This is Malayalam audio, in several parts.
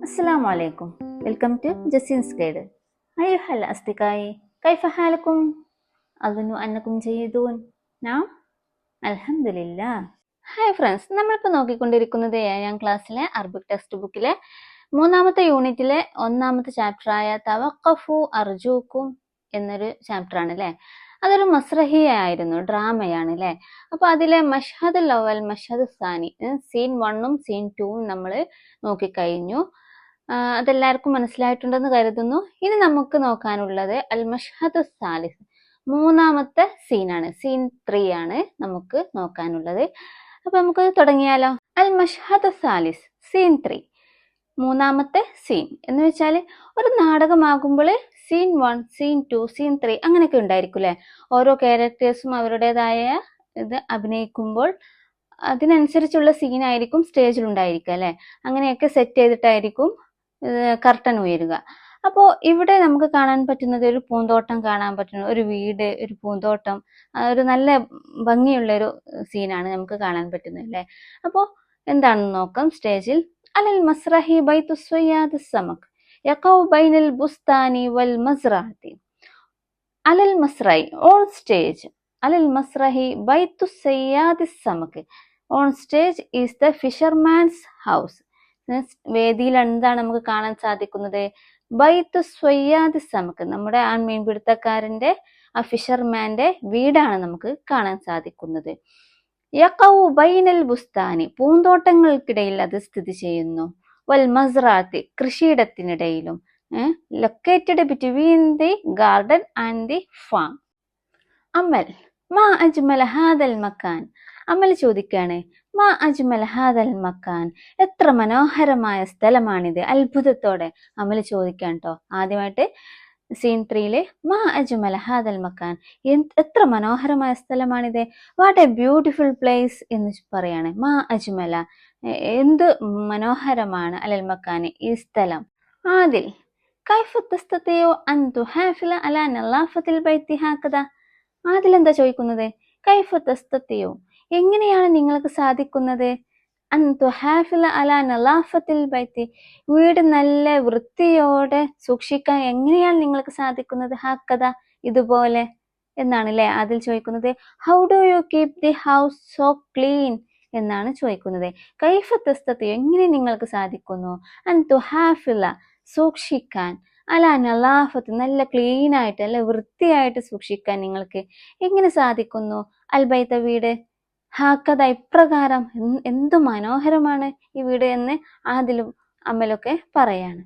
السلام عليكم. Welcome to Jacin's Guide. أيها الأصدقاء كيف حالكم؟ أظن أنكم جيدون. نعم الحمد لله. Hi friends, നമ്മളിപ്പോൾ നോക്കിക്കൊണ്ടിരിക്കുന്നത് 7ാം ക്ലാസ്സിലെ അറബിക് ടെക്സ്റ്റ് ബുക്കിലെ 3ാമത്തെ യൂണിറ്റിലെ 1ാമത്തെ ചാപ്റ്ററായ തവഖഫു അർജൂക്കും എന്നൊരു ചാപ്റ്ററാണ് അല്ലേ. അതൊരു മസ്രഹിയ ആയിരുന്നു, ഡ്രാമയാണ് അല്ലേ. അപ്പോൾ അതിലെ മഷ്ഹദുൽ അവൽ മഷ്ഹദു സാനി, സീൻ 1ഉം സീൻ 2ഉം നമ്മൾ നോക്കിക്കഴിഞ്ഞു. അതെല്ലാവർക്കും മനസ്സിലായിട്ടുണ്ടെന്ന് കരുതുന്നു. ഇനി നമുക്ക് നോക്കാനുള്ളത് അൽ മഷ്ഹദു സാലിസ്, 3ാമത്തെ സീനാണ്. സീൻ 3 ആണ് നമുക്ക് നോക്കാനുള്ളത്. അപ്പൊ നമുക്ക് തുടങ്ങിയാലോ. അൽ മഷ്ഹദു സാലിസ്, സീൻ 3, 3ാമത്തെ സീൻ എന്ന് വെച്ചാൽ ഒരു നാടകമാകുമ്പോൾ സീൻ 1, സീൻ 2, സീൻ 3 അങ്ങനെയൊക്കെ ഉണ്ടായിരിക്കും അല്ലെ. ഓരോ ക്യാരക്ടേഴ്സും അവരുടേതായ ഇത് അഭിനയിക്കുമ്പോൾ അതിനനുസരിച്ചുള്ള സീനായിരിക്കും സ്റ്റേജിൽ ഉണ്ടായിരിക്കുക അല്ലെ. അങ്ങനെയൊക്കെ സെറ്റ് ചെയ്തിട്ടായിരിക്കും കർട്ടൻ ഉയരുക. അപ്പോൾ ഇവിടെ നമുക്ക് കാണാൻ പറ്റുന്നത് ഒരു പൂന്തോട്ടം കാണാൻ പറ്റുന്നു, ഒരു വീട്, ഒരു പൂന്തോട്ടം, ഒരു നല്ല ഭംഗിയുള്ള ഒരു സീനാണ് നമുക്ക് കാണാൻ പറ്റുന്നത് അല്ലേ. അപ്പോൾ എന്താണെന്ന് നോക്കാം. സ്റ്റേജിൽ അലൽ മസ്രഹി ബൈതു സ്വയ്യാദ് സമക് യഖൗ ബൈനൽ ബുസ്താനി വൽ മസ്റഅതി. അലൽ മസ്രഹി ഓൺ സ്റ്റേജ്, അലൽ മസ്രഹി ബൈതു സ്വയ്യാദ് സമക്, on stage is the fisherman's house. വേദിയിൽ എന്താണ് നമുക്ക് കാണാൻ സാധിക്കുന്നത്? ബൈത്തു സ്വയ്യാദ് സമക്ക്, നമ്മുടെ ആ മീൻപിടുത്തക്കാരന്റെ, ആ ഫിഷർമാന്റെ വീടാണ് നമുക്ക് കാണാൻ സാധിക്കുന്നത്. യഖൗ ബൈനൽ ബുസ്താനി, പൂന്തോട്ടങ്ങൾക്കിടയിൽ അത് സ്ഥിതി ചെയ്യുന്നു. വൽ മസ്റാത്തി, കൃഷിയിടത്തിനിടയിലും. Located between the garden and the farm. അമൽ മാ അജ്മല ഹാദൽ മക്കാൻ, അമൽ ചോദിക്കാണ് മാ അജ്മൽ ഹാദൽ മക്കാൻ, എത്ര മനോഹരമായ സ്ഥലമാണിത്. അത്ഭുതത്തോടെ അമൽ ചോദിക്കാൻ കേട്ടോ. ആദ്യമായിട്ട് സീൻ 3 മാ അജ്മൽ ഹാദൽ മക്കാൻ, എത്ര മനോഹരമായ സ്ഥലമാണിത്. വാട്ട് എ ബ്യൂട്ടിഫുൾ പ്ലേസ് എന്ന് പറയാണ്. മാ അജ്മല, എന്ത് മനോഹരമാണ്, അലൽ മക്കാൻ, ഈ സ്ഥലം. ആദിൽ കൈഫ തസ്തതിഉ അൻ തുഹാഫില അലാ നളാഫത്തിൽ ബൈത്തി ഹാകദ. അതിലെന്താ ചോദിക്കുന്നത്? കൈഫ തസ്തതിഉ, എങ്ങനെയാണ് നിങ്ങൾക്ക് സാധിക്കുന്നത്? അൻ തുഹാഫില അലാ നളാഫത്തിൽ ബൈത്തി, വീട് നല്ല വൃത്തിയോടെ സൂക്ഷിക്കാൻ എങ്ങനെയാണ് നിങ്ങൾക്ക് സാധിക്കുന്നത്? ഹാക്കദ, ഇതുപോലെ എന്നാണ് അല്ലേ അതിൽ ചോദിക്കുന്നത്. How do you keep the house so clean എന്നാണ് ചോദിക്കുന്നത്. കൈഫ തസ്തതിഉ, എങ്ങനെ നിങ്ങൾക്ക് സാധിക്കുന്നു? അൻ തുഹാഫില, സൂക്ഷിക്കാൻ, അല നലാഫത്ത്, നല്ല ക്ലീൻ ആയിട്ട്, അല്ല വൃത്തിയായിട്ട് സൂക്ഷിക്കാൻ നിങ്ങൾക്ക് എങ്ങനെ സാധിക്കുന്നു? അൽബൈത്ത, വീട്. ഹാക്കഥ, ഇപ്രകാരം, എന്തു മനോഹരമാണ് ഈ വീട് എന്ന് ആദിലും അമലൊക്കെ പറയാണ്.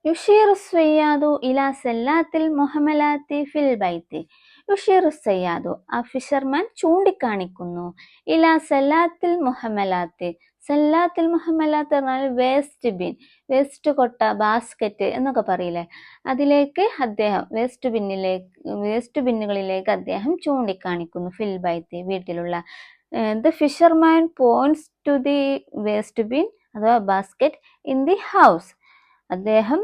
യുഷീറു സ്വയ്യാദു ഇലാ സല്ലാത്തിൽ മുഹമ്മലാത്തി ഫിൽ ബൈത്തി. യുഷീറു സയ്യാദു, ആ ഫിഷർമാൻ ചൂണ്ടിക്കാണിക്കുന്നു. ഇലാ സല്ലാത്തിൽ മുഹമ്മലാത്തി, സല്ലാത്തിൽ മുഹമ്മലാത്ത് പറഞ്ഞാൽ വേസ്റ്റ് ബിൻ, വേസ്റ്റ് കൊട്ട, ബാസ്ക്കറ്റ് എന്നൊക്കെ പറയില്ലേ, അതിലേക്ക് അദ്ദേഹം വേസ്റ്റ് ബിന്നുകളിലേക്ക് അദ്ദേഹം ചൂണ്ടിക്കാണിക്കുന്നു. ഫിൽ ബൈത്തി, വീട്ടിലുള്ള. The fisherman points to the waste bin അഥവാ ബാസ്ക്കറ്റ് ഇൻ ദി ഹൗസ്. അദ്ദേഹം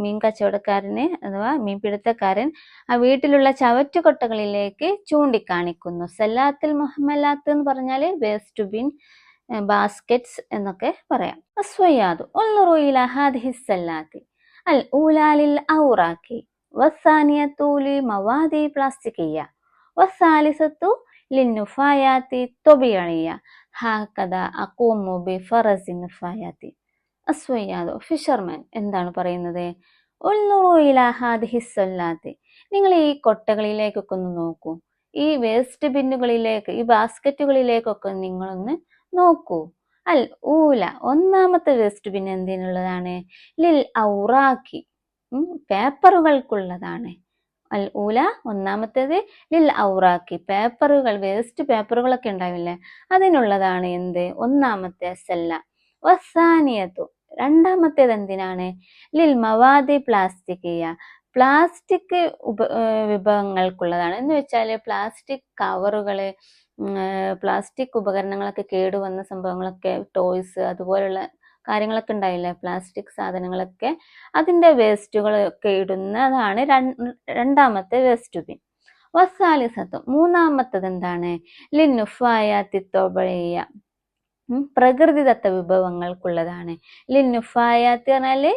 മീൻ കച്ചവടക്കാരന് അഥവാ മീൻപിടുത്തക്കാരൻ ആ വീട്ടിലുള്ള ചവറ്റുകൊട്ടകളിലേക്ക് ചൂണ്ടിക്കാണിക്കുന്നു. സല്ലാത്തിൽ മുഹമ്മലാത്ത് എന്ന് പറഞ്ഞാൽ വേസ്റ്റ് ബിൻ, ബാസ്ക്കറ്റ്സ് എന്നൊക്കെ പറയാം. അസ്വയാദു ഉൻളുറു ഇലാ ഹാദിഹി സല്ലാത്തി അൽ ഊലാ ലിൽ ഔറാഖി വസ്സാനിയത്തു ലി മവാദി പ്ലാസ്റ്റിക്കിയ വസ്സാലിസത്തു ലിന്നുഫായാത്തി തൊബിയണിയ ഹാകദ അഖൂമു ബി ഫറസിൻ നുഫായാത്തി. അസ്വയാദു, ഫിഷർമാൻ എന്താണ് പറയുന്നത്? ഉൻളുറു ഇലാ ഹാദിഹി സല്ലാത്തി, നിങ്ങൾ ഈ കൊട്ടകളിലേക്കൊക്കെ ഒന്ന് നോക്കൂ, ഈ വേസ്റ്റ് ബിന്നുകളിലേക്ക്, ഈ ബാസ്ക്കറ്റുകളിലേക്കൊക്കെ നിങ്ങളൊന്ന് നോക്കൂ. അൽ ഊല, ഒന്നാമത്തെ വേസ്റ്റ് ബിൻ എന്തിനുള്ളതാണ്? ലിൽ ഔറാഖി, പേപ്പറുകൾക്കുള്ളതാണ്. അൽ ഊല, ഒന്നാമത്തേത്. ലിൽ ഔറാഖി, പേപ്പറുകൾ, വേസ്റ്റ് പേപ്പറുകളൊക്കെ ഉണ്ടാവില്ലേ, അതിനുള്ളതാണ് എന്ത്? ഒന്നാമത്തെ സല്ല. വസാനിയത്തു, രണ്ടാമത്തേത് എന്തിനാണ്? ലിൽ മവാദി പ്ലാസ്റ്റിക്കിയ, പ്ലാസ്റ്റിക് വിഭവങ്ങൾക്കുള്ളതാണ്. എന്ന് വെച്ചാൽ പ്ലാസ്റ്റിക് കവറുകള്, പ്ലാസ്റ്റിക് ഉപകരണങ്ങളൊക്കെ കേടുവന്ന സംഭവങ്ങളൊക്കെ, ടോയ്സ് അതുപോലുള്ള കാര്യങ്ങളൊക്കെ ഉണ്ടായില്ലേ, പ്ലാസ്റ്റിക് സാധനങ്ങളൊക്കെ, അതിൻ്റെ വേസ്റ്റുകളൊക്കെ ഇടുന്നതാണ് രണ്ടാമത്തെ വേസ്റ്റ് ബിൻ. വസാലിസത്തു, മൂന്നാമത്തത് എന്താണ്? ലിന്നുഫായാത്തി തൊബിയ, പ്രകൃതിദത്ത വിഭവങ്ങൾക്കുള്ളതാണ്. ലിന്നുഫായാത്ത് പറഞ്ഞാല്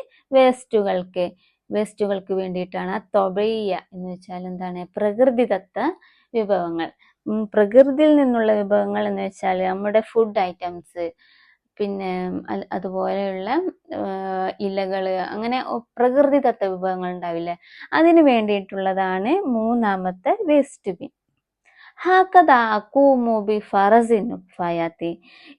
വേസ്റ്റുകൾക്ക് വേണ്ടിയിട്ടാണ്. തൊബയ്യ എന്ന് വെച്ചാൽ എന്താണ്? പ്രകൃതിദത്ത വിഭവങ്ങൾ. പ്രകൃതിയിൽ നിന്നുള്ള വിഭവങ്ങൾ എന്ന് വെച്ചാൽ നമ്മുടെ ഫുഡ് ഐറ്റംസ്, പിന്നെ അതുപോലെയുള്ള ഇലകള്, അങ്ങനെ പ്രകൃതിദത്ത വിഭവങ്ങൾ ഉണ്ടാവില്ലേ, അതിന് വേണ്ടിയിട്ടുള്ളതാണ് മൂന്നാമത്തെ വേസ്റ്റ് ബിൻ.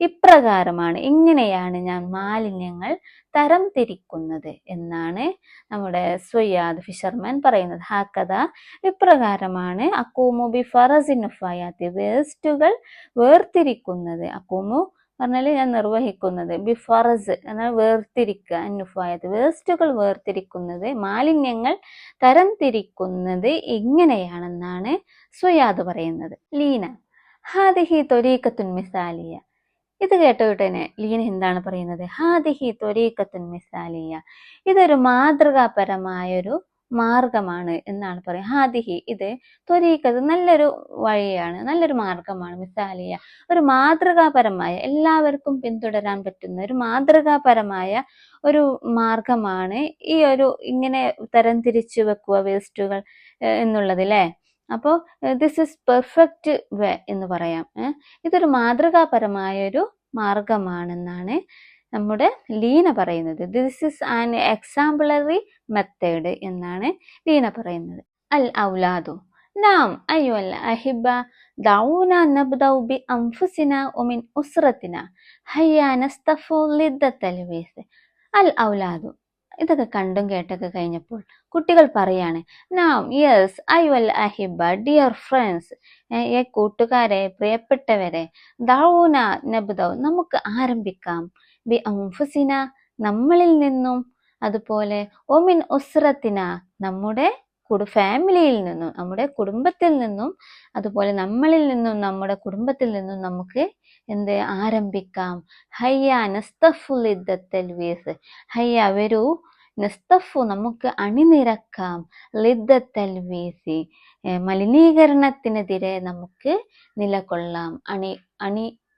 ഇപ്രകാരമാണ്, ഇങ്ങനെയാണ് ഞാൻ മാലിന്യങ്ങൾ തരം തിരിക്കുന്നത് എന്നാണ് നമ്മുടെ സ്വയ്യാദ് ഫിഷർമാൻ പറയുന്നത്. ഹാക്കഥ, ഇപ്രകാരമാണ് അക്കൂമു ബി ഫറസിനുഫായാത്തി, വേസ്റ്റുകൾ വേർതിരിക്കുന്നത്. അക്കൂമു പറഞ്ഞാൽ ഞാൻ നിർവഹിക്കുന്നത്, ബി ഫറസ് എന്നാൽ വേർതിരിക്കുക, അനുഫായത്ത് വേസ്റ്റുകൾ വേർതിരിക്കുന്നത്, മാലിന്യങ്ങൾ തരം തിരിക്കുന്നത് എങ്ങനെയാണെന്നാണ് സ്വയാദ് പറയുന്നത്. ലീന, ഹാദിഹി ത്വരീഖത്തുൻ മിസാലിയ. ഇത് കേട്ടോട്ടനെ ലീന എന്താണ് പറയുന്നത്? ഹാദിഹി ത്വരീഖത്തുൻ മിസാലിയ, ഇതൊരു മാതൃകാപരമായൊരു മാർഗമാണ് എന്നാണ് പറയുന്നത്. ഹാദിഹി, ഇത്, ത്വരീഖത്ത് നല്ലൊരു വഴിയാണ്, നല്ലൊരു മാർഗമാണ്, മിസാലിയ ഒരു മാതൃകാപരമായ, എല്ലാവർക്കും പിന്തുടരാൻ പറ്റുന്ന ഒരു മാതൃകാപരമായ ഒരു മാർഗമാണ് ഈ ഒരു ഇങ്ങനെ തരംതിരിച്ചു വെക്കുക വേസ്റ്റുകൾ എന്നുള്ളത് അല്ലേ. അപ്പോൾ ദിസ് ഇസ് പെർഫെക്റ്റ് വേ എന്ന് പറയാം. ഇതൊരു മാതൃകാപരമായൊരു മാർഗമാണെന്നാണ് നമ്മുടെ ലീന പറയുന്നത്. ദിസ് ഇസ് ആൻ എക്സാമ്പിളറി മെത്തേഡ് എന്നാണ് ലീന പറയുന്നത്. അൽ ഔലാദു, നാം അയ്യുൽ അഹിബ, ദഊന നബ്ദഉ ബി അൻഫുസിന വമിൻ ഉസ്റതിന ഹയ്യാ നസ്തഫു ലിദ്ദത്തൽ വീസ്. അൽ ഔലാദു, ഇതൊക്കെ കണ്ടും കേട്ടൊക്കെ കഴിഞ്ഞപ്പോൾ കുട്ടികൾ പറയാണ്, നാം, യെസ്, അയ്യുൽ അഹിബ, ഡിയർ ഫ്രണ്ട്സ്, കൂട്ടുകാരെ, പ്രിയപ്പെട്ടവരെ, ദഊന നബ്ദഉ, നമുക്ക് ആരംഭിക്കാം, ബി അൻഫുസിന, നമ്മളിൽ നിന്നും, അതുപോലെ ഒമിൻ ഉസ്റത്തിന, നമ്മുടെ ഫാമിലിയിൽ നിന്നും, നമ്മുടെ കുടുംബത്തിൽ നിന്നും, അതുപോലെ നമ്മളിൽ നിന്നും, നമ്മുടെ കുടുംബത്തിൽ നിന്നും നമുക്ക് എന്ത് ആരംഭിക്കാം. ഹയ്യ നസ്തഫു ലിദ്ദത്തൽ വീസ്, ഹയ്യ വരൂ, നസ്തഫു നമുക്ക് അണിനിരക്കാം, ലിദ്ദത്തൽ വീസി മലിനീകരണത്തിനെതിരെ നമുക്ക് നിലകൊള്ളാം,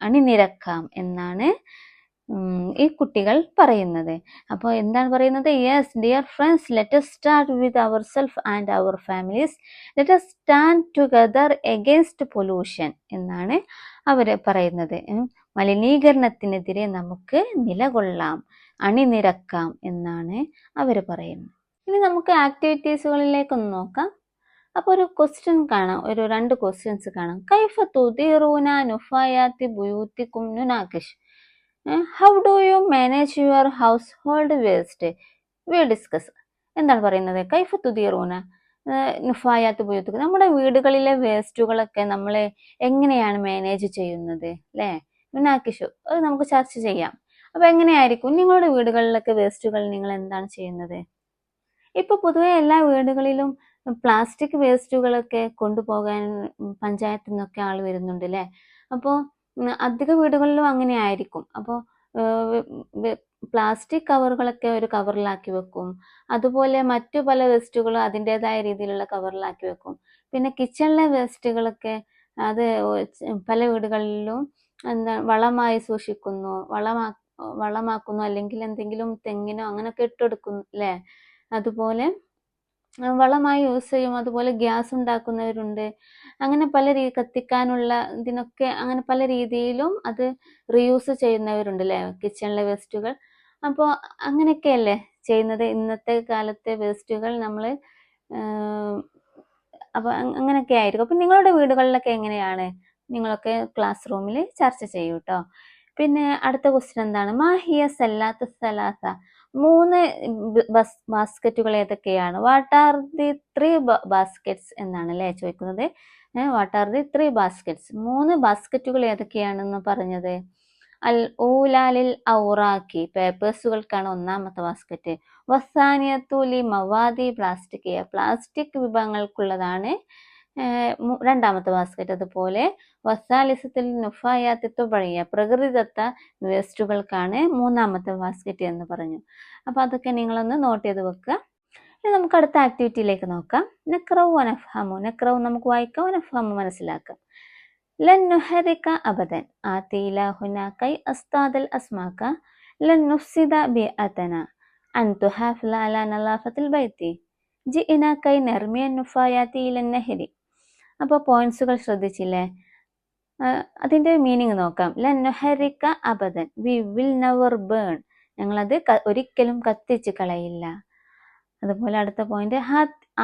അണിനിരക്കാം എന്നാണ് ഈ കുട്ടികൾ പറയുന്നത്. അപ്പോൾ എന്താണ് പറയുന്നത്? Yes dear friends, let us start with our self and our families, let us stand together against pollution എന്നാണ് അവർ പറയുന്നത്. മലിനീകരണത്തിനെതിരെ നമുക്ക് നിലകൊള്ളാം, അണിനിരക്കാം എന്നാണ് അവർ പറയുന്നത്. ഇനി നമുക്ക് ആക്ടിവിറ്റീസുകളിലേക്കൊന്ന് നോക്കാം. അപ്പോൾ ഒരു ക്വസ്റ്റ്യൻ കാണാം, ഒരു 2 ക്വസ്റ്റ്യൻസ് കാണാം. കൈഫ തുദീറൂന നുഫായാത്തി ബുയൂത്തിക്കും നുനാകിഷ്, how do you manage your household waste, we discuss. എന്താണ് പറയുന്നത്? കൈഫ തുദീറൂന നുഫായാത്ത് ബുയൂത്തിക്കും, നമ്മുടെ വീടുകളിലെ വേസ്റ്റുകളൊക്കെ നമ്മൾ എങ്ങനെയാണ് മാനേജ് ചെയ്യുന്നത് അല്ലേ. നുനാകിഷു, അത് നമുക്ക് ചർച്ച ചെയ്യാം. അപ്പൊ എങ്ങനെയായിരിക്കും നിങ്ങളുടെ വീടുകളിലൊക്കെ വേസ്റ്റുകൾ നിങ്ങൾ എന്താണ് ചെയ്യുന്നത്? ഇപ്പൊ പൊതുവെ എല്ലാ വീടുകളിലും പ്ലാസ്റ്റിക് വേസ്റ്റുകളൊക്കെ കൊണ്ടുപോകാൻ പഞ്ചായത്തിൽ നിന്നൊക്കെ ആൾ വരുന്നുണ്ട് അല്ലേ. അപ്പോൾ അധിക വീടുകളിലും അങ്ങനെ ആയിരിക്കും. അപ്പോൾ പ്ലാസ്റ്റിക് കവറുകളൊക്കെ ഒരു കവറിലാക്കി വെക്കും, അതുപോലെ മറ്റു പല വേസ്റ്റുകളും അതിൻ്റെതായ രീതിയിലുള്ള കവറിലാക്കി വെക്കും. പിന്നെ കിച്ചണിലെ വേസ്റ്റുകളൊക്കെ അത് പല വീടുകളിലും എന്താ വളമായി സൂക്ഷിക്കുന്നു, വളമാക്കുന്നു, അല്ലെങ്കിൽ എന്തെങ്കിലും തെങ്ങിനോ അങ്ങനെയൊക്കെ ഇട്ടെടുക്കുന്നു അല്ലേ. അതുപോലെ വളമായി യൂസ് ചെയ്യും. അതുപോലെ ഗ്യാസ് ഉണ്ടാക്കുന്നവരുണ്ട്. അങ്ങനെ പല കത്തിക്കാനുള്ള ഇതിനൊക്കെ അങ്ങനെ പല രീതിയിലും അത് റീയൂസ് ചെയ്യുന്നവരുണ്ട് അല്ലേ, കിച്ചണിലെ വേസ്റ്റുകൾ. അപ്പോൾ അങ്ങനെയൊക്കെയല്ലേ ചെയ്യുന്നത് ഇന്നത്തെ കാലത്തെ വേസ്റ്റുകൾ നമ്മൾ. അപ്പോൾ അങ്ങനെയൊക്കെ ആയിരിക്കും. അപ്പം നിങ്ങളുടെ വീടുകളിലൊക്കെ എങ്ങനെയാണ്? നിങ്ങളൊക്കെ ക്ലാസ് റൂമിൽ ചർച്ച ചെയ്യൂ കേട്ടോ. പിന്നെ അടുത്ത ക്വസ്റ്റ്യൻ എന്താണ്? മാഹിയ സല്ലാത്ത സലാസ, 3 ബാസ്ക്കറ്റുകൾ ഏതൊക്കെയാണ്? വാട്ട് ആർ ദി 3 ബാസ്ക്കറ്റ്സ് എന്നാണ് അല്ലേ ചോദിക്കുന്നത്. വാട്ട് ആർ ദി 3 ബാസ്ക്കറ്റ്സ്, 3 ബാസ്ക്കറ്റുകൾ ഏതൊക്കെയാണെന്ന് പറഞ്ഞത്? അൽ ഊലാലിൽ ഔറാക്കി, പേപ്പേഴ്സുകൾക്കാണ് ഒന്നാമത്തെ ബാസ്ക്കറ്റ്. വസാനിയത്തുലി മവാദി പ്ലാസ്റ്റിക്, പ്ലാസ്റ്റിക് വിഭവങ്ങൾക്കുള്ളതാണ് രണ്ടാമത്തെ ബാസ്ക്കറ്റ്. അതുപോലെ വസാലിസത്തിൽ നുഫായാത്തിത്വ പഴിയ, പ്രകൃതിദത്ത വേസ്റ്റുകൾക്കാണ് മൂന്നാമത്തെ ബാസ്ക്കറ്റ് എന്ന് പറഞ്ഞു. അപ്പോൾ അതൊക്കെ നിങ്ങളൊന്ന് നോട്ട് ചെയ്ത് വെക്കുക. ഇനി നമുക്ക് അടുത്ത ആക്ടിവിറ്റിയിലേക്ക് നോക്കാം. നക്റൗ വനഫ്ഹമു, നക്റൗ നമുക്ക് വായിക്കാം, വനഫ്ഹമു മനസ്സിലാക്കാം. ലൻ നുഹരിക അബദൻ ആതി ഇലാഹുന കൈ അസ്താദൽ അസ്മാക ലൻ നുഫ്സിദ ബിഅതന അൻ തുഹാഫില അലാ നലാഫത്തിൽ ബൈത്തി ജിഇന കൈ നർമിയ നുഫായാതി ഇലൻ നഹരി. അപ്പോൾ പോയിന്റ്സുകൾ ശ്രദ്ധിച്ചില്ലേ? അതിൻ്റെ മീനിങ് നോക്കാം. ലൻ നുഹരിക അബദൻ, വി വിൽ നെവർ ബേൺ, ഞങ്ങളത് ഒരിക്കലും കത്തിച്ച് കളയില്ല. അതുപോലെ അടുത്ത പോയിന്റ്,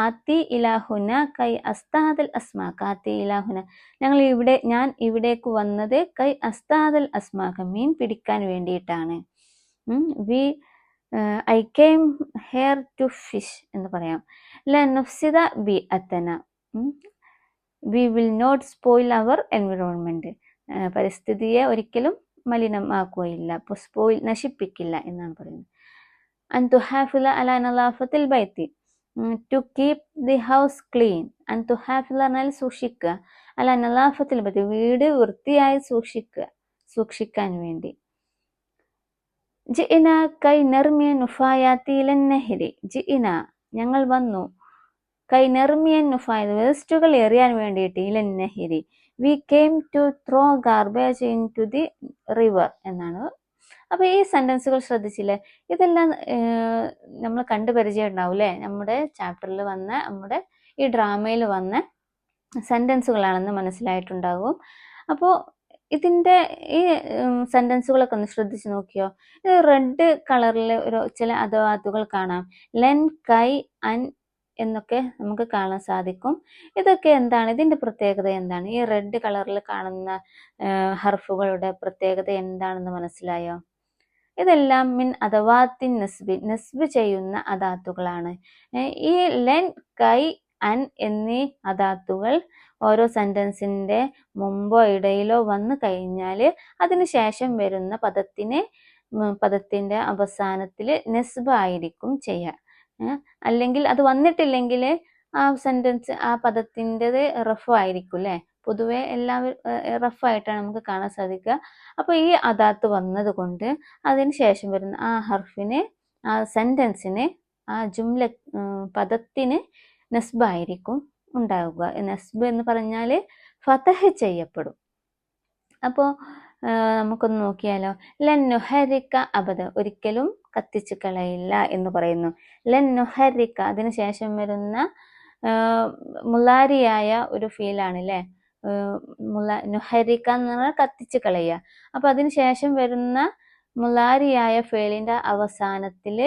ആത്തി ഇലാഹുന കൈ അസ്താദൽ അസ്മാക. ആത്തി ഇലാഹുന, ഞാൻ ഇവിടേക്ക് വന്നത് കൈ അസ്താദൽ അസ്മാക, മീൻ പിടിക്കാൻ വേണ്ടിയിട്ടാണ്. I came here to fish എന്ന് പറയാം. ലൻ നുഫ്സിദ ബി അത്തന, we will not spoil our environment, പരിസ്ഥിതിയെ ഒരിക്കലും മലിനമാക്കുകയില്ല, നശിപ്പിക്കില്ല എന്നാണ് പറയുന്നത്. അൻ തുഹാഫില അല നലാഫത്തിൽ ബൈത്തി, to keep the house clean. അൻ തുഹാഫില എന്നാൽ സൂക്ഷിക്കുക, അല നലാഫത്തിൽ ബൈത്തി വീട് വൃത്തിയായി സൂക്ഷിക്കാൻ വേണ്ടി. ജിഇന കൈ നർമിയ നുഫായാത്തി ലൻ നഹരി, ജിഇന ഞങ്ങൾ വന്നു, കൈ നെർമിയൻ നുഫായത് വേസ്റ്റുകൾ എറിയാൻ വേണ്ടിയിട്ട്, ഇലൻ നഹരി we came to throw garbage into the river എന്നാണ്. അപ്പോൾ ഈ സെൻറ്റൻസുകൾ ശ്രദ്ധിച്ചില്ലേ? ഇതെല്ലാം നമ്മൾ കണ്ടു പരിചയം ഉണ്ടാവും അല്ലേ? നമ്മുടെ ചാപ്റ്ററിൽ വന്ന, നമ്മുടെ ഈ ഡ്രാമയിൽ വന്ന സെൻറ്റൻസുകളാണെന്ന് മനസ്സിലായിട്ടുണ്ടാകും. അപ്പോൾ ഇതിൻ്റെ ഈ സെൻറ്റൻസുകളൊക്കെ ഒന്ന് ശ്രദ്ധിച്ച് നോക്കിയോ? ഇത് റെഡ് കളറിൽ ഒരു ചില അദവാത്തുകൾ കാണാം. ലെൻ, കൈ, അൻ എന്നൊക്കെ നമുക്ക് കാണാൻ സാധിക്കും. ഇതൊക്കെ എന്താണ്? ഇതിൻ്റെ പ്രത്യേകത എന്താണ്? ഈ റെഡ് കളറിൽ കാണുന്ന ഹർഫുകളുടെ പ്രത്യേകത എന്താണെന്ന് മനസ്സിലായോ? ഇതെല്ലാം മിൻ അദവാത്തിൻ നസ്ബ് ചെയ്യുന്ന അദാത്തുകളാണ്. ഈ ലെൻ, കൈ, അൻ എന്നീ അദാത്തുകൾ ഓരോ സെൻറ്റൻസിൻ്റെ മുമ്പോ ഇടയിലോ വന്നു കഴിഞ്ഞാൽ അതിന് ശേഷം വരുന്ന പദത്തിൻ്റെ അവസാനത്തിൽ നസ്ബ് ആയിരിക്കും ചെയ്യുക. അല്ലെങ്കിൽ അത് വന്നിട്ടില്ലെങ്കിൽ ആ സെൻറ്റൻസ്, ആ പദത്തിൻ്റെത് റഫ് ആയിരിക്കും അല്ലേ? പൊതുവെ എല്ലാവരും റഫായിട്ടാണ് നമുക്ക് കാണാൻ സാധിക്കുക. അപ്പോൾ ഈ അദാത്ത് വന്നത് കൊണ്ട് അതിന് ശേഷം വരുന്ന ആ ഹർഫിന്, ആ സെൻറ്റൻസിന്, ആ പദത്തിന് നസ്ബായിരിക്കും ഉണ്ടാവുക. നസ്ബ് എന്ന് പറഞ്ഞാൽ ഫതഹ് ചെയ്യപ്പെടും. അപ്പോൾ നമുക്കൊന്ന് നോക്കിയാലോ. ലൻ നുഹരിക അബദ, ഒരിക്കലും കത്തിച്ച് കളയില്ല എന്ന് പറയുന്നു. ലൻ നുഹരിക, അതിന് ശേഷം വരുന്ന മുലാരിയായ ഒരു ഫീലാണ് അല്ലേ? നുഹരിക എന്ന് പറഞ്ഞാൽ കത്തിച്ച് കളയുക. അപ്പോൾ അതിന് ശേഷം വരുന്ന മുലാരിയായ ഫേലിൻ്റെ അവസാനത്തിൽ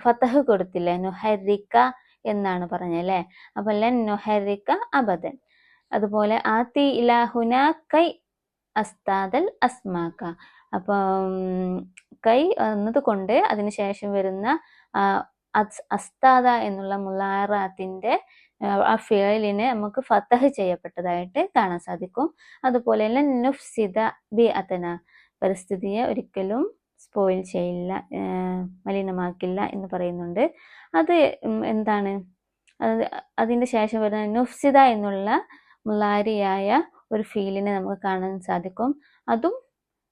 ഫതഹ് കൊടുത്തില്ലേ? നുഹരിക എന്നാണ് പറഞ്ഞല്ലേ? അപ്പോൾ ലൻ നുഹരിക അബദൻ. അതുപോലെ ആത്തി ഇലാഹുന കൈ അസ്താദൽ അസ്മാക, അപ്പം കൈ എന്നതുകൊണ്ട് അതിന് ശേഷം വരുന്ന അസ്താദ എന്നുള്ള മുലാറാത്തിൻ്റെ ആ ഫേലിനെ നമുക്ക് ഫതഹ് ചെയ്യപ്പെട്ടതായിട്ട് കാണാൻ സാധിക്കും. അതുപോലെ ലൻ നുഫ്സിദ ബി അതന, പരിസ്ഥിതിയെ ഒരിക്കലും സ്പോയിൽ ചെയ്യില്ല, മലിനമാക്കില്ല എന്ന് പറയുന്നുണ്ട്. അത് എന്താണ്? അതിൻ്റെ ശേഷം വരുന്ന നുഫ്സിദ എന്നുള്ള മുലാരിയായ ഒരു ഫീലിനെ നമുക്ക് കാണാൻ സാധിക്കും. അതും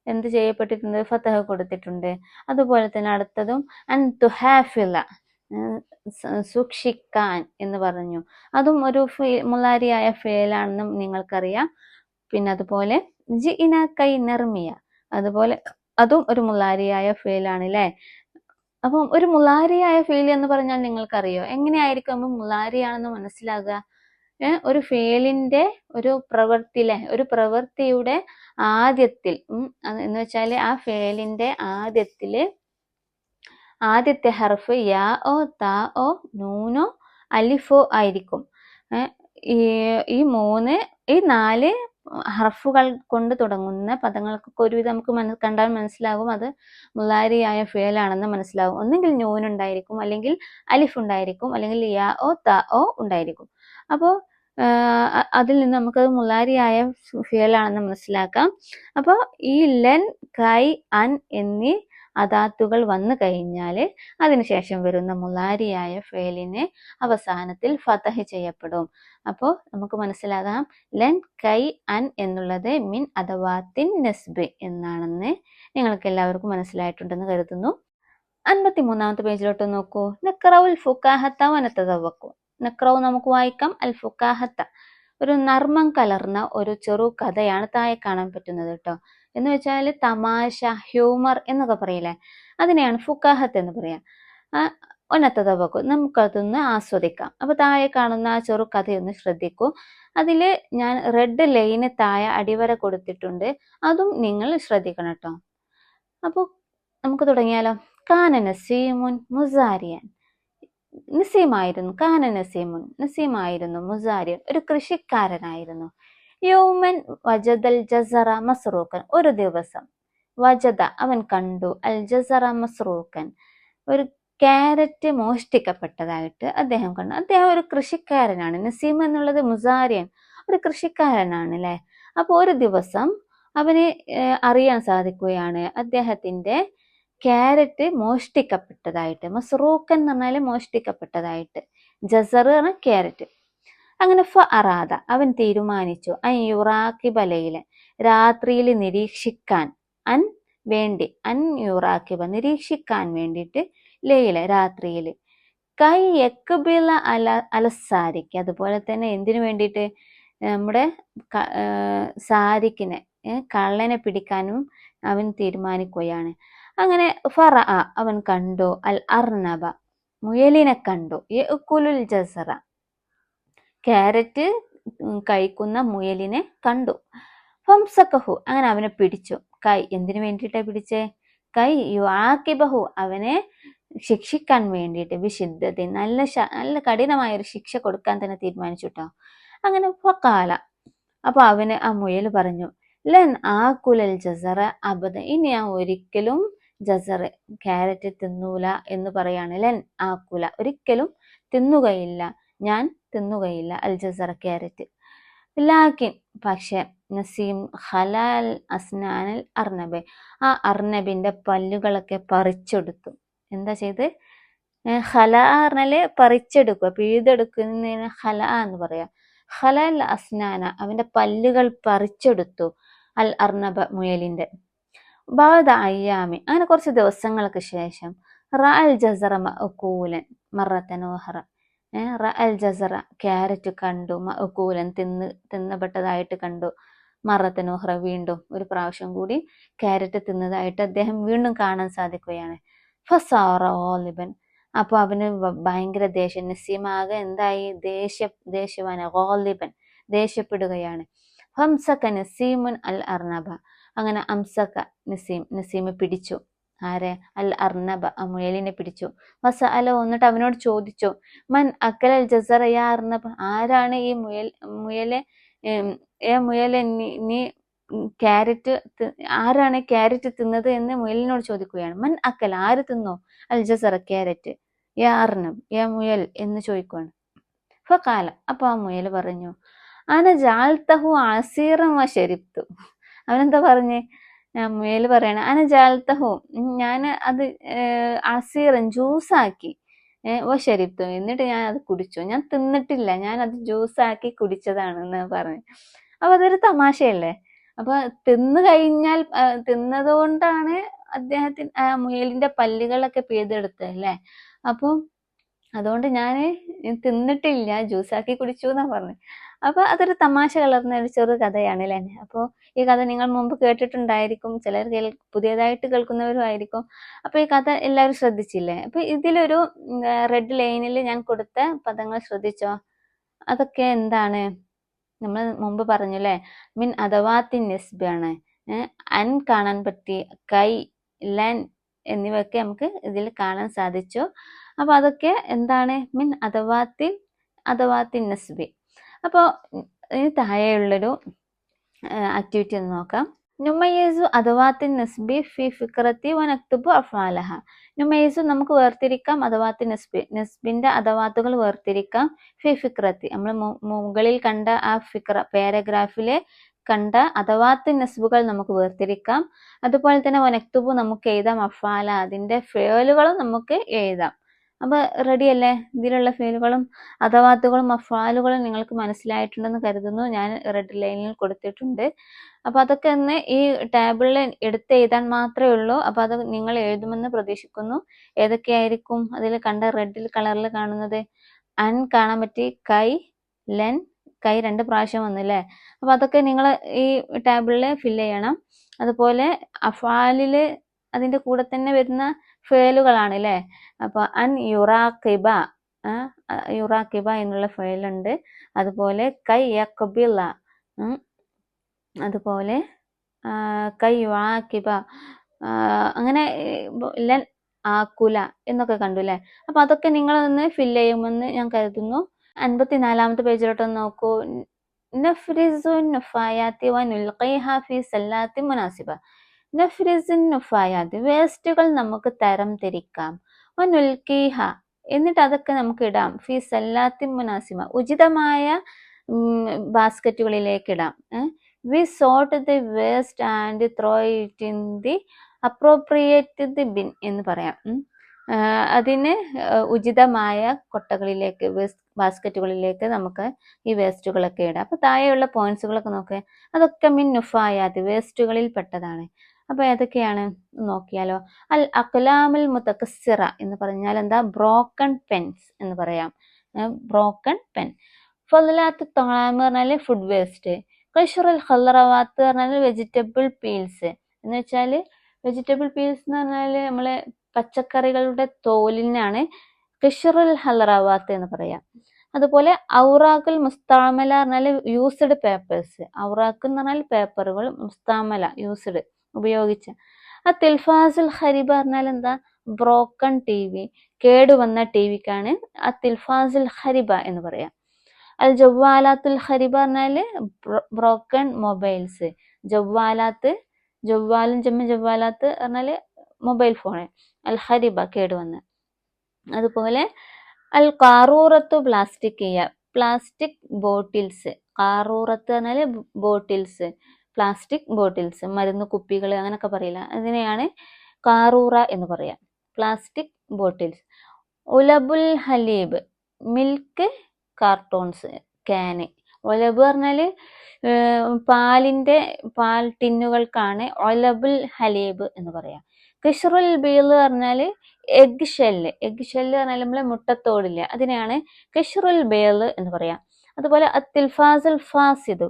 എന്ത് ചെയ്യപ്പെട്ടിട്ടുണ്ട്? ഫതഹ് കൊടുത്തിട്ടുണ്ട്. അതുപോലെ തന്നെ അടുത്തതും അൻ തുഹാഫില, സൂക്ഷിക്കാൻ എന്ന് പറഞ്ഞു. അതും ഒരു മുലാരിയായ ഫേലാണെന്നും നിങ്ങൾക്കറിയാം. പിന്നെ അതുപോലെ ജിഇന കൈ നർമിയ, അതുപോലെ അതും ഒരു മുലാരിയായ ഫേലാണ് അല്ലേ? അപ്പം ഒരു മുലാരിയായ ഫേൽ എന്ന് പറഞ്ഞാൽ നിങ്ങൾക്കറിയോ എങ്ങനെയായിരിക്കും അപ്പം മുലാരിയാണെന്ന് മനസ്സിലാകുക? ഒരു ഫേലിൻ്റെ ഒരു പ്രവൃത്തിയുടെ ആദ്യത്തിൽ എന്ന് വെച്ചാൽ ആ ഫേലിൻ്റെ ആദ്യത്തെ ഹർഫ് യാ ഓ, താ ഓ, നൂനോ, അലിഫോ ആയിരിക്കും. ഈ 4 ഹർഫുകൾ കൊണ്ട് തുടങ്ങുന്ന പദങ്ങൾക്കൊക്കെ ഒരുവിധം നമുക്ക് കണ്ടാൽ മനസ്സിലാകും അത് മുലാരിയായ ഫേലാണെന്ന് മനസ്സിലാകും. ഒന്നെങ്കിൽ നൂൻ ഉണ്ടായിരിക്കും, അല്ലെങ്കിൽ അലിഫ് ഉണ്ടായിരിക്കും, അല്ലെങ്കിൽ യാ ഓ, താ ഓ ഉണ്ടായിരിക്കും. അപ്പോൾ അതിൽ നിന്ന് നമുക്കത് മുലാരിയായ ഫേലാണെന്ന് മനസ്സിലാക്കാം. അപ്പോൾ ഈ ലൻ, കൈ, അൻ എന്നീ അദാത്തുകൾ വന്നു കഴിഞ്ഞാൽ അതിനുശേഷം വരുന്ന മുലാരിയായ ഫേലിന് അവസാനത്തിൽ ഫതഹ് ചെയ്യപ്പെടും. അപ്പോൾ നമുക്ക് മനസ്സിലാകാം ലൻ, കൈ, അൻ എന്നുള്ളത് മിൻ അദവാത്തിൻ നസ്ബ് എന്നാണെന്ന് നിങ്ങൾക്ക് എല്ലാവർക്കും മനസ്സിലായിട്ടുണ്ടെന്ന് കരുതുന്നു. 53-ാമത്തെ പേജിലോട്ട് നോക്കൂ. നഖ്റഉൽ ഫുഖാഹത്ത വനതദവ്വഖു, നഖ്റഉ നമുക്ക് വായിക്കാം, അൽ ഫുഖാഹത്ത ഒരു നർമ്മം കലർന്ന ഒരു ചെറു കഥയാണ് താഴെ കാണാൻ പറ്റുന്നത് കേട്ടോ. എന്ന് വെച്ചാൽ തമാശ, ഹ്യൂമർ എന്നൊക്കെ പറയില്ലേ, അതിനെയാണ് ഫുക്കാഹത്ത് എന്ന് പറയാ. ഒന്നത്തതവക്കു, നമുക്കതൊന്ന് ആസ്വദിക്കാം. അപ്പൊ താഴെ കാണുന്ന ആ ചെറു കഥയൊന്ന് ശ്രദ്ധിക്കൂ. അതില് ഞാൻ റെഡ് ലൈന് താഴെ അടിവര കൊടുത്തിട്ടുണ്ട്, അതും നിങ്ങൾ ശ്രദ്ധിക്കണം കേട്ടോ. അപ്പൊ നമുക്ക് തുടങ്ങിയാലോ. കാന നസീമുൻ മുസാരിയൻ. നസീമായിരുന്നു, കാന നസീമുൻ, നസീമായിരുന്നു, മുസാരിയൻ ഒരു കൃഷിക്കാരനായിരുന്നു. യൗമൻ വജദൽ ജസറ മസ്റൂക്കൻ, ഒരു ദിവസം, വജദ അവൻ കണ്ടു, അൽ ജസറ മസ്റൂക്കൻ ഒരു ക്യാരറ്റ് മോഷ്ടിക്കപ്പെട്ടതായിട്ട് അദ്ദേഹം കണ്ടു. അദ്ദേഹം ഒരു കൃഷിക്കാരനാണ്. നസീം എന്നുള്ളത് മുസാരിയൻ, ഒരു കൃഷിക്കാരനാണ് അല്ലെ. അപ്പൊ ഒരു ദിവസം അവന് അറിയാൻ സാധിക്കുകയാണ് അദ്ദേഹത്തിന്റെ ക്യാരറ്റ് മോഷ്ടിക്കപ്പെട്ടതായിട്ട്. മസ്റൂക്കൻ എന്ന് പറഞ്ഞാല് മോഷ്ടിക്കപ്പെട്ടതായിട്ട്, ജസർ എന്ന ക്യാരറ്റ്. അങ്ങനെ അറാദ അവൻ തീരുമാനിച്ചു, അൻ യുറാക്കിബ ലൈല രാത്രിയിൽ നിരീക്ഷിക്കാൻ, വേണ്ടി, അൻ യുറാക്കിബ നിരീക്ഷിക്കാൻ വേണ്ടിയിട്ട്, ലൈല രാത്രിയിൽ, കൈ യക്ബില അലസാരിക്ക് അതുപോലെ തന്നെ എന്തിനു വേണ്ടിയിട്ട്, നമ്മുടെ സാരിക്കിനെ, കള്ളനെ പിടിക്കാനും അവൻ തീരുമാനിക്കുകയാണ്. അങ്ങനെ അവൻ കണ്ടു, അൽ അർനബ മുയലിനെ കണ്ടു, യഅ്കുലുൽ ജസറ ക്യാരറ്റ് കഴിക്കുന്ന മുയലിനെ കണ്ടു. ഫംസക്കഹു അങ്ങനെ അവനെ പിടിച്ചു. കൈ എന്തിനു വേണ്ടിയിട്ടാ പിടിച്ചേ, കൈ യുആഖിബഹു അവനെ ശിക്ഷിക്കാൻ വേണ്ടിയിട്ട്, വിശിദ്ധത നല്ല കഠിനമായ ഒരു ശിക്ഷ കൊടുക്കാൻ തന്നെ തീരുമാനിച്ചു കേട്ടോ. അങ്ങനെ ഫഖാല അപ്പൊ അവന് ആ മുയൽ പറഞ്ഞു, ലൻ ആകുലൽ ജസറ അബദ, ഇനി ഞാൻ ഒരിക്കലും ജസർ ക്യാരറ്റ് തിന്നൂല എന്ന് പറയാണ്. ലൻ ആക്കുല ഒരിക്കലും തിന്നുകയില്ല, ഞാൻ തിന്നുകയില്ല, അൽ ജസറ ക്യാരറ്റ്. ലാക്കിൻ പക്ഷെ, നസീം ഹലാൽ അസ്നാനൽ അർനബ് ആ അർനബിന്റെ പല്ലുകളൊക്കെ പറിച്ചെടുത്തു. എന്താ ചെയ്ത്, ഹല പറഞ്ഞാല് പറിച്ചെടുക്കുക, പിഴുതെടുക്കുന്നതിന് ഹല എന്ന് പറയാ. ഹലാൽ അസ്നാന അവന്റെ പല്ലുകൾ പറിച്ചെടുത്തു, അൽ അർനബ മുയലിന്റെ. ബാദ അയ്യാമി അങ്ങനെ കുറച്ച് ദിവസങ്ങൾക്ക് ശേഷം, റഅൽ ജസറ മഅകൂലൻ മറത്തൻ ഉഖറ, റഅൽ ജസറ ക്യാരറ്റ് കണ്ടു, മഅകൂലൻ തിന്നപ്പെട്ടതായിട്ട് കണ്ടു, മറത്തൻ ഉഖറ വീണ്ടും ഒരു പ്രാവശ്യം കൂടി ക്യാരറ്റ് തിന്നതായിട്ട് അദ്ദേഹം വീണ്ടും കാണാൻ സാധിക്കുകയാണ്. ഫസാറ ഗാലിബൻ അപ്പൊ അവന് ഭയങ്കര ദേഷ്യം, നസീമാകെ എന്തായി, ദേഷ്യവാന, ഗാലിബൻ ദേഷ്യപ്പെടുകയാണ്. ഹംസക നസീമുൻ അൽ അർനബ അങ്ങനെ അംസക നസീം പിടിച്ചു, ആരെ, അൽ അർനബ ആ മുയലിനെ പിടിച്ചു. വസഅല എന്നിട്ട് അവനോട് ചോദിച്ചു, മൻ അക്കലൽ ജസറ യാ അർനബ ആരാണ് ഈ മുയലെ നീ ക്യാരറ്റ് ആരാണ് ക്യാരറ്റ് തിന്നത് എന്ന് മുയലിനോട് ചോദിക്കുകയാണ്. മൻ അക്കൽ ആര് തിന്നു, അൽ ജസറ ക്യാരറ്റ്, യാ അർനബ് യാ മുയൽ എന്ന് ചോദിക്കുകയാണ്. ഫഖാല അപ്പൊ ആ മുയൽ പറഞ്ഞു, അന ജഅൽതഹു അസീറൻ വശരിബ്തു. അവനെന്താ പറഞ്ഞേ, മുയൽ പറയണ, അന ജഅൽതഹു ഞാൻ അത് അസീറൻ ജ്യൂസാക്കി, വശരിബ്തു എന്നിട്ട് ഞാൻ അത് കുടിച്ചു, ഞാൻ തിന്നിട്ടില്ല, ഞാൻ അത് ജ്യൂസാക്കി കുടിച്ചതാണെന്ന് പറഞ്ഞു. അപ്പൊ അതൊരു തമാശയല്ലേ. അപ്പൊ തിന്നു കഴിഞ്ഞാൽ തിന്നത് കൊണ്ടാണ് അദ്ദേഹത്തിന് മുയലിന്റെ പല്ലുകളൊക്കെ പിഴുതെടുത്തത് അല്ലേ. അപ്പൊ അതുകൊണ്ട് ഞാൻ തിന്നിട്ടില്ല, ജ്യൂസാക്കി കുടിച്ചു എന്നാ പറഞ്ഞു. അപ്പൊ അതൊരു തമാശ കലർന്ന ഒരു ചെറു കഥയാണ് അല്ലേ. അപ്പൊ ഈ കഥ നിങ്ങൾ മുമ്പ് കേട്ടിട്ടുണ്ടായിരിക്കും, ചിലർ പുതിയതായിട്ട് കേൾക്കുന്നവരും ആയിരിക്കും. അപ്പൊ ഈ കഥ എല്ലാവരും ശ്രദ്ധിച്ചില്ലേ. അപ്പൊ ഇതിലൊരു റെഡ് ലൈനിൽ ഞാൻ കൊടുത്ത പദങ്ങൾ ശ്രദ്ധിച്ചോ, അതൊക്കെ എന്താണ്, നമ്മൾ മുമ്പ് പറഞ്ഞു അല്ലേ, മിൻ അദവാത്തിൻ നിസ്ബാണ്. അൻ കാണാൻ പറ്റി, കൈ, ലൻ എന്നിവയൊക്കെ നമുക്ക് ഇതിൽ കാണാൻ സാധിച്ചു. അപ്പൊ അതൊക്കെ എന്താണ്, മിൻ അദവാത്തിൻ നസ്ബി. അപ്പോൾ ഇതിന് താഴെയുള്ളൊരു ആക്ടിവിറ്റി ഒന്ന് നോക്കാം. നുമയ്യിസു അദവാത്തിൻ നസ്ബി ഫി ഫിക്രത്തി വനക്തുബു അഫ്ആലഹ. നുമയ്യിസു നമുക്ക് വേർതിരിക്കാം, അദവാത്തിൻ നസ്ബിന്റെ അദവാത്തുകൾ വേർതിരിക്കാം, ഫി ഫിക്രത്തി നമ്മൾ മുകളിൽ കണ്ട ആ പാരഗ്രാഫിലെ കണ്ട അദവാത്തിൻ നസ്ബുകൾ നമുക്ക് വേർതിരിക്കാം. അതുപോലെ തന്നെ വനക്തുബു നമുക്ക് എഴുതാം, അഫ്ആല അതിന്റെ ഫേലുകളും നമുക്ക് എഴുതാം. അപ്പൊ റെഡി അല്ലേ. ഇതിലുള്ള ഫേലുകളും അദവാത്തുകളും അഫ്ആലുകളും നിങ്ങൾക്ക് മനസ്സിലായിട്ടുണ്ടെന്ന് കരുതുന്നു. ഞാൻ റെഡ് ലൈനിൽ കൊടുത്തിട്ടുണ്ട്. അപ്പൊ അതൊക്കെ ഒന്ന് ഈ ടേബിളിൽ എടുത്ത് എഴുതാൻ മാത്രമേ ഉള്ളൂ. അപ്പൊ അത് നിങ്ങൾ എഴുതുമെന്ന് പ്രതീക്ഷിക്കുന്നു. ഏതൊക്കെയായിരിക്കും അതിൽ കണ്ട റെഡിൽ കളറിൽ കാണുന്നത്, അൻ കാണാൻ പറ്റി, കൈ, ലൻ കൈ 2 പ്രാവശ്യം വന്നില്ലേ. അപ്പോൾ അതൊക്കെ നിങ്ങൾ ഈ ടേബിളിൽ ഫില്ല് ചെയ്യണം. അതുപോലെ അഫ്ആലിൽ അതിൻ്റെ കൂടെ തന്നെ വരുന്ന ഫേലുകളാണ് അല്ലേ. അപ്പോൾ അൻ യുറാഖിബ, യുറാഖിബ എന്നുള്ള ഫേലുണ്ട്. അതുപോലെ കൈ യഖ്ബില, അതുപോലെ കൈ യുആഖിബ, അങ്ങനെ ലൻ ആക്കുല എന്നൊക്കെ കണ്ടു അല്ലേ. അപ്പോൾ അതൊക്കെ നിങ്ങളൊന്ന് ഫില്ല് ചെയ്യുമെന്ന് ഞാൻ കരുതുന്നു. 54-ാമത്തെ പേജിലോട്ടൊന്ന് നോക്കൂ. നഫ്രിസു നുഫായാത്തി വ നുൽഖിഹ ഫി സല്ലാത്തി മുനാസിബ. നഫ്രിസു നുഫായാത്തി, വേസ്റ്റുകൾ നമുക്ക് തരം തിരിക്കാം. വ നുൽഖിഹ, എന്നിട്ട് അതൊക്കെ നമുക്ക് ഇടാം. ഫി സല്ലാത്തി മുനാസിബ, ഉചിതമായ ബാസ്ക്കറ്റുകളിലേക്ക് ഇടാം. We sort the waste and throw it in the appropriate bin എന്ന് പറയാം. അതിന് ഉചിതമായ കൊട്ടകളിലേക്ക്, ബാസ്ക്കറ്റുകളിലേക്ക് നമുക്ക് ഈ വേസ്റ്റുകളൊക്കെ ഇടാം. അപ്പോൾ താഴെയുള്ള പോയിന്റ്സുകളൊക്കെ നോക്കുക. അതൊക്കെ മിൻ നുഫായാത്ത്, വേസ്റ്റുകളിൽ പെട്ടതാണ്. അപ്പോൾ ഏതൊക്കെയാണ് നോക്കിയാലോ. അൽ അഖ്ലാമുൽ മുതകസ്സിറ എന്ന് പറഞ്ഞാൽ എന്താ, ബ്രോക്കൺ പെൻസ് എന്ന് പറയാം. Broken pen. ഫളലാത്ത് തൊഴാമ് പറഞ്ഞാൽ ഫുഡ് വേസ്റ്റ്. ഖശ്റുൽ ഖളറവാത്ത് പറഞ്ഞാൽ വെജിറ്റബിൾ പീൽസ് എന്ന് വെച്ചാൽ, വെജിറ്റബിൾ പീൽസ് എന്ന് പറഞ്ഞാൽ നമ്മളെ പച്ചക്കറികളുടെ തോലിനാണ് ഖശ്റുൽ ഹലറവാത്ത് എന്ന് പറയാം. അതുപോലെ ഔറാഖുൽ മുസ്താമല പറഞ്ഞാൽ യൂസ്ഡ് പേപ്പേഴ്സ്. ഔറാഖ് എന്ന് പറഞ്ഞാൽ പേപ്പറുകൾ, മുസ്താമല യൂസ്ഡ്, ഉപയോഗിച്ച. തിൽഫാസുൽ ഖരിബ പറഞ്ഞാൽ എന്താ, ബ്രോക്കൺ ടി വി, കേടുവന്ന ടി വിക്കാണ് തിൽഫാസുൽ ഖരിബ എന്ന് പറയാം. അൽ ജവ്വാലാത്തുൽ ഖരിബ പറഞ്ഞാൽ ബ്രോക്കൺ മൊബൈൽസ്. ജവ്വാലാത്ത്, ജവ്വാലും ജവ്വാലാത്ത് പറഞ്ഞാൽ മൊബൈൽ ഫോണ്. അൽ ഖരിബ, കേടുവന്ന്. അതുപോലെ അൽ കാറൂറത്തു പ്ലാസ്റ്റിക്കിയ, പ്ലാസ്റ്റിക് ബോട്ടിൽസ്. കാറൂറത്ത് പറഞ്ഞാൽ ബോട്ടിൽസ്, പ്ലാസ്റ്റിക് ബോട്ടിൽസ്, മരുന്ന് കുപ്പികൾ അങ്ങനെയൊക്കെ പറയില്ല, അതിനെയാണ് കാറൂറ എന്ന് പറയാം, പ്ലാസ്റ്റിക് ബോട്ടിൽസ്. ഉലബുൽ ഹലീബ്, മിൽക്ക് കാർട്ടൂൺസ്, ക്യാന്. ഒലബ് പറഞ്ഞാൽ പാൽ ടിന്നുകൾക്കാണ് ഒലബുൽ ഹലീബ് എന്ന് പറയാം. ഖിഷ്റുൽ ബീള് പറഞ്ഞാൽ എഗ് ഷെല്ല്. എഗ് ഷെല്ല് പറഞ്ഞാൽ നമ്മളെ മുട്ടത്തോടില്ല, അതിനെയാണ് ഖിഷ്റുൽ ബീള് എന്ന് പറയാം. അതുപോലെ തിൽഫാസുൽ ഫാസിദ്,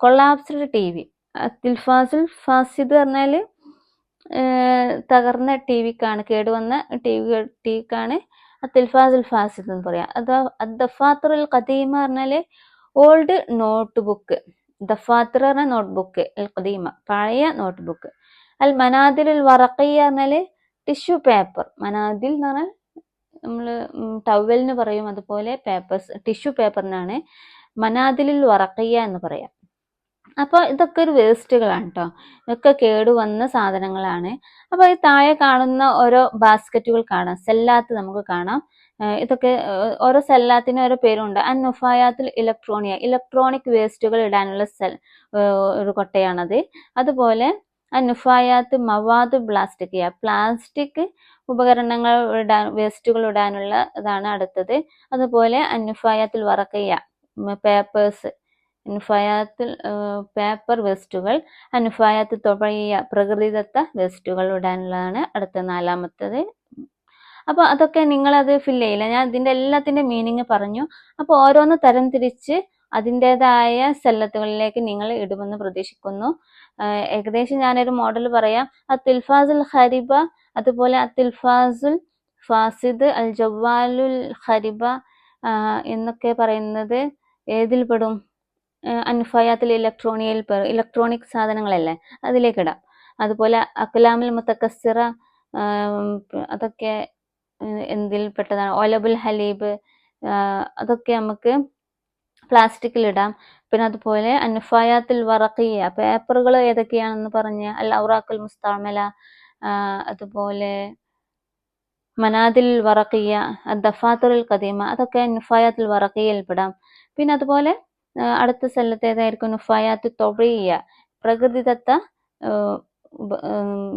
കൊളാപ്സ്ഡ് ടി വി. തിൽഫാസുൽ ഫാസിദ് പറഞ്ഞാൽ തകർന്ന ടി വിക്കാണ്, കേടുവന്ന ടിവിക്കാണ് തിൽഫാസുൽ ഫാസിദ് എന്ന് പറയാം. ദഫാത്തറുൽ ഖദീമ പറഞ്ഞാൽ ഓൾഡ് നോട്ട് ബുക്ക്. ദഫാത്തർ പറഞ്ഞാൽ നോട്ട്ബുക്ക്, അൽ ഖദീമ പഴയ നോട്ട് ബുക്ക്. അൽ മനാദിലുൽ വറഖിയ പറഞ്ഞാൽ ടിഷ്യൂ പേപ്പർ. മനാദിൽ എന്ന് പറഞ്ഞാൽ നമ്മൾ ടവലിന് പറയും, അതുപോലെ പേപ്പേഴ്സ്, ടിഷ്യൂ പേപ്പറിനാണ് മനാദിലുൽ വറഖിയ എന്ന് പറയാം. അപ്പോൾ ഇതൊക്കെ ഒരു വേസ്റ്റുകളാണ് കേട്ടോ, ഇതൊക്കെ കേടുവന്ന സാധനങ്ങളാണ്. അപ്പോൾ ഈ താഴെ കാണുന്ന ഓരോ ബാസ്ക്കറ്റുകൾ കാണാം, സെല്ലാത്ത് നമുക്ക് കാണാം. ഇതൊക്കെ ഓരോ സെല്ലാത്തിന് ഓരോ പേരുണ്ട്. അൻ നുഫായാത്തുൽ ഇലക്ട്രോണിയ, ഇലക്ട്രോണിക് വേസ്റ്റുകൾ ഇടാനുള്ള ഒരു കൊട്ടയാണത്. അതുപോലെ നുഫായാത്ത് മവാദ് പ്ലാസ്റ്റിക്കിയ, പ്ലാസ്റ്റിക് ഉപകരണങ്ങൾ വേസ്റ്റുകൾ ഇടാനുള്ള ഇതാണ് അടുത്തത്. അതുപോലെ നുഫായാത്തുൽ വറഖിയ, പേപ്പേഴ്സ്. നുഫായാത്തുൽ പേപ്പർ വേസ്റ്റുകൾ. നുഫായാത്ത് തൊബിയ, പ്രകൃതിദത്ത വേസ്റ്റുകൾ ഇടാനുള്ളതാണ് അടുത്ത 4-മത്തത്. അപ്പോൾ അതൊക്കെ നിങ്ങളത് ഫില്ല് ചെയ്യില്ല, ഞാൻ ഇതിൻ്റെ എല്ലാത്തിൻ്റെ മീനിങ് പറഞ്ഞു. അപ്പോൾ ഓരോന്ന് തരം തിരിച്ച് അതിൻ്റെതായ സെല്ലത്തുകളിലേക്ക് നിങ്ങൾ ഇടുമെന്ന് പ്രതീക്ഷിക്കുന്നു. ഏകദേശം ഞാനൊരു മോഡൽ പറയാം. തിൽഫാസുൽ ഖരിബ, അതുപോലെ തിൽഫാസുൽ ഫാസിദ്, അൽ ജവ്വാലുൽ ഖരിബ എന്നൊക്കെ പറയുന്നത് ഏതിൽ പെടും? അൻഫായാത്തിൽ ഇലക്ട്രോണിയയിൽ ഇലക്ട്രോണിക് സാധനങ്ങളല്ലേ, അതിലേക്ക് ഇടാം. അതുപോലെ അഖ്ലാമുൽ മുതകസ്സിറ, അതൊക്കെ എന്തിൽ പെട്ടതാണ്? ഒലബുൽ ഹലീബ്, അതൊക്കെ നമുക്ക് പ്ലാസ്റ്റിക്കിലിടാം. പിന്നെ അതുപോലെ അൻഫായാത്തുൽ വറഖിയ, പേപ്പറുകൾ ഏതൊക്കെയാണെന്ന് പറഞ്ഞ് അൽ ഔറാഖുൽ മുസ്തഅമല, അതുപോലെ മനാദിൽ വറഖിയ, ദഫാത്തറുൽ ഖദീമ, അതൊക്കെ നുഫായാത്തുൽ വറഖിയയിൽ പെടാം. പിന്നെ അതുപോലെ അടുത്ത സ്ഥലത്ത് ഏതായിരിക്കും? നുഫായാത്ത് തൊബിയ, പ്രകൃതിദത്ത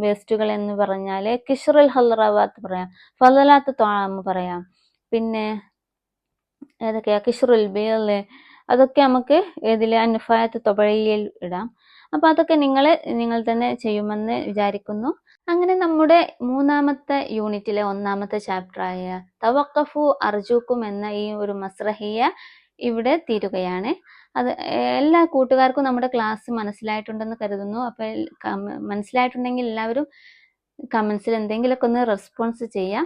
വേസ്റ്റുകൾ എന്ന് പറഞ്ഞാൽ കിഷ്റുൽ ഹലറവാത്ത് പറയാം, ഫളലാത്ത് തൊഴാമ് പറയാം. പിന്നെ ഏതൊക്കെയാ? കിഷ്റുൽ ബീള്, അതൊക്കെ നമുക്ക് ഏതിൽ? നുഫായാത്ത് തൊബിയയിൽ ഇടാം. അപ്പോൾ അതൊക്കെ നിങ്ങൾ തന്നെ ചെയ്യുമെന്ന് വിചാരിക്കുന്നു. അങ്ങനെ നമ്മുടെ 3-മത്തെ യൂണിറ്റിലെ 1-മത്തെ ചാപ്റ്ററായ തവഖഫു അർജുക്കും എന്ന ഈ ഒരു മസ്റഹിയ ഇവിടെ തീരുകയാണ്. അത് എല്ലാ കൂട്ടുകാർക്കും നമ്മുടെ ക്ലാസ് മനസ്സിലായിട്ടുണ്ടെന്ന് കരുതുന്നു. അപ്പോൾ മനസ്സിലായിട്ടുണ്ടെങ്കിൽ എല്ലാവരും കമൻസിൽ എന്തെങ്കിലുമൊക്കെ ഒന്ന് റെസ്പോൺസ് ചെയ്യാം.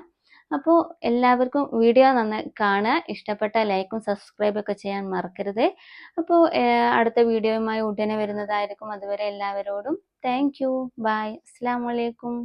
അപ്പോൾ എല്ലാവർക്കും വീഡിയോ നന്നായി കാണുക, ഇഷ്ടപ്പെട്ട ലൈക്കും സബ്സ്ക്രൈബൊക്കെ ചെയ്യാൻ മറക്കരുത്. അപ്പോൾ അടുത്ത വീഡിയോയുമായി ഉടനെ വരുന്നതായിരിക്കും. അതുവരെ എല്ലാവരോടും താങ്ക് യു. ബൈ. അസ്സലാമു അലൈക്കും.